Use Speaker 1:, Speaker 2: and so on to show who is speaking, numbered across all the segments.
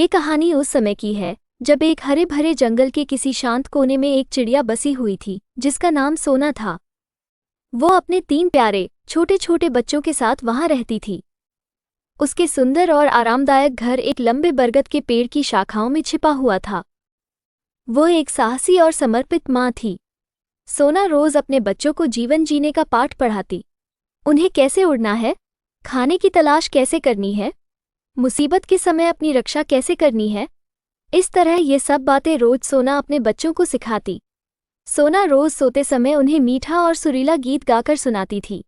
Speaker 1: ये कहानी उस समय की है जब एक हरे भरे जंगल के किसी शांत कोने में एक चिड़िया बसी हुई थी जिसका नाम सोना था। वो अपने 3 प्यारे छोटे छोटे बच्चों के साथ वहां रहती थी। उसके सुंदर और आरामदायक घर एक लंबे बरगद के पेड़ की शाखाओं में छिपा हुआ था। वो एक साहसी और समर्पित माँ थी। सोना रोज अपने बच्चों को जीवन जीने का पाठ पढ़ाती। उन्हें कैसे उड़ना है, खाने की तलाश कैसे करनी है, मुसीबत के समय अपनी रक्षा कैसे करनी है, इस तरह ये सब बातें रोज सोना अपने बच्चों को सिखाती। सोना रोज सोते समय उन्हें मीठा और सुरीला गीत गाकर सुनाती थी।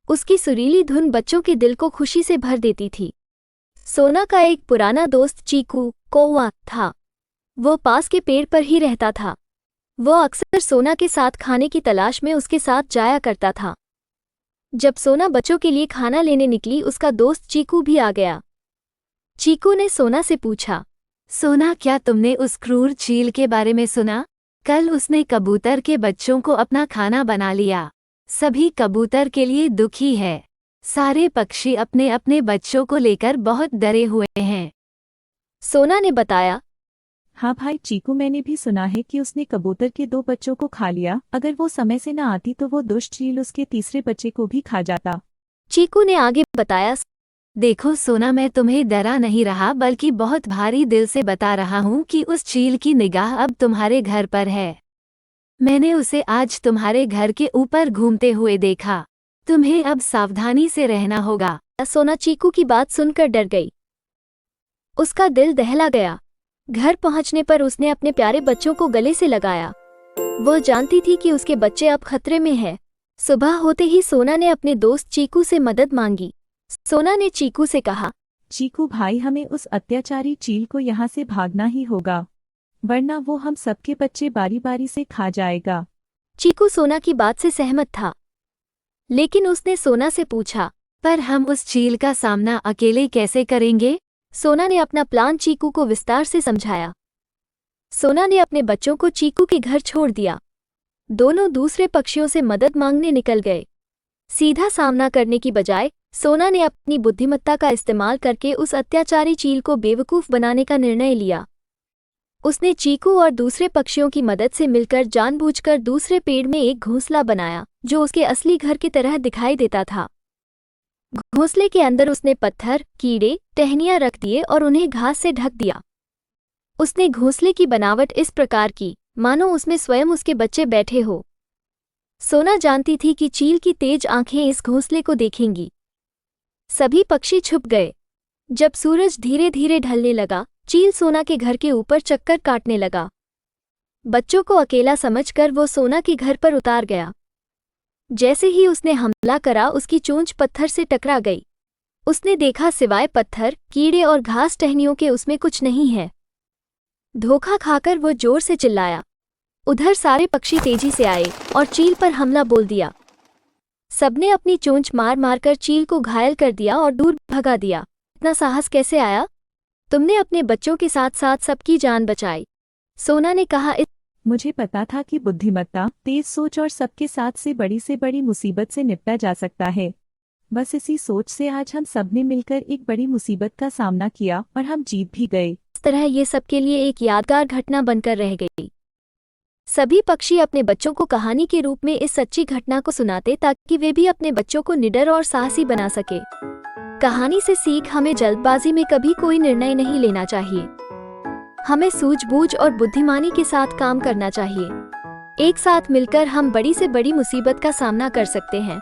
Speaker 1: उसकी सुरीली धुन बच्चों के दिल को खुशी से भर देती थी। सोना का एक पुराना दोस्त चीकू कौवा था। वो पास के पेड़ पर ही रहता था। वो अक्सर सोना के साथ खाने की तलाश में उसके साथ जाया करता था। जब सोना बच्चों के लिए खाना लेने निकली, उसका दोस्त चीकू भी आ गया। चीकू ने सोना से पूछा,
Speaker 2: सोना, क्या तुमने उस क्रूर चील के बारे में सुना? कल उसने कबूतर के बच्चों को अपना खाना बना लिया। सभी कबूतर के लिए दुखी है। सारे पक्षी अपने अपने बच्चों को लेकर बहुत डरे हुए हैं।
Speaker 1: सोना ने बताया,
Speaker 3: हाँ भाई चीकू, मैंने भी सुना है कि उसने कबूतर के 2 बच्चों को खा लिया। अगर वो समय से न आती तो वो दुष्ट चील उसके तीसरे बच्चे को भी खा जाता।
Speaker 1: चीकू ने आगे बताया,
Speaker 2: देखो सोना, मैं तुम्हें डरा नहीं रहा बल्कि बहुत भारी दिल से बता रहा हूँ कि उस चील की निगाह अब तुम्हारे घर पर है। मैंने उसे आज तुम्हारे घर के ऊपर घूमते हुए देखा। तुम्हें अब सावधानी से रहना होगा।
Speaker 1: सोना चीकू की बात सुनकर डर गई। उसका दिल दहला गया। घर पहुंचने पर उसने अपने प्यारे बच्चों को गले से लगाया। वह जानती थी कि उसके बच्चे अब खतरे में हैं। सुबह होते ही सोना ने अपने दोस्त चीकू से मदद मांगी। सोना ने चीकू से कहा,
Speaker 3: चीकू भाई, हमें उस अत्याचारी चील को यहाँ से भागना ही होगा, वरना वो हम सबके बच्चे बारी बारी से खा जाएगा।
Speaker 1: चीकू सोना की बात से सहमत था, लेकिन उसने सोना से पूछा,
Speaker 2: पर हम उस चील का सामना अकेले कैसे करेंगे?
Speaker 1: सोना ने अपना प्लान चीकू को विस्तार से समझाया। सोना ने अपने बच्चों को चीकू के घर छोड़ दिया। दोनों दूसरे पक्षियों से मदद मांगने निकल गए। सीधा सामना करने की बजाय सोना ने अपनी बुद्धिमत्ता का इस्तेमाल करके उस अत्याचारी चील को बेवकूफ़ बनाने का निर्णय लिया। उसने चीकू और दूसरे पक्षियों की मदद से मिलकर जानबूझकर दूसरे पेड़ में एक घोंसला बनाया जो उसके असली घर की तरह दिखाई देता था। घोंसले के अंदर उसने पत्थर, कीड़े, टहनियां रख दिए और उन्हें घास से ढक दिया। उसने घोंसले की बनावट इस प्रकार की मानो उसमें स्वयं उसके बच्चे बैठे हो। सोना जानती थी कि चील की तेज आंखें इस घोंसले को देखेंगी। सभी पक्षी छुप गए। जब सूरज धीरे धीरे ढलने लगा, चील सोना के घर के ऊपर चक्कर काटने लगा। बच्चों को अकेला समझकर वो सोना के घर पर उतार गया। जैसे ही उसने हमला करा, उसकी चोंच पत्थर से टकरा गई। उसने देखा सिवाय पत्थर, कीड़े और घास टहनियों के उसमें कुछ नहीं है। धोखा खाकर वो जोर से चिल्लाया। उधर सारे पक्षी तेजी से आए और चील पर हमला बोल दिया। सबने अपनी चोंच मार मारकर चील को घायल कर दिया और दूर भगा दिया। इतना साहस कैसे आया? तुमने अपने बच्चों के साथ साथ सबकी जान बचाई। सोना ने कहा,
Speaker 3: मुझे पता था कि बुद्धिमत्ता, तेज सोच और सबके साथ से बड़ी मुसीबत से निपटा जा सकता है। बस इसी सोच से आज हम सबने मिलकर एक बड़ी मुसीबत का सामना किया और हम जीत भी गए।
Speaker 1: इस तरह ये सबके लिए एक यादगार घटना बनकर रह गई। सभी पक्षी अपने बच्चों को कहानी के रूप में इस सच्ची घटना को सुनाते ताकि वे भी अपने बच्चों को निडर और साहसी बना सके। कहानी से सीख, हमें जल्दबाजी में कभी कोई निर्णय नहीं लेना चाहिए। हमें सूझबूझ और बुद्धिमानी के साथ काम करना चाहिए। एक साथ मिलकर हम बड़ी से बड़ी मुसीबत का सामना कर सकते हैं।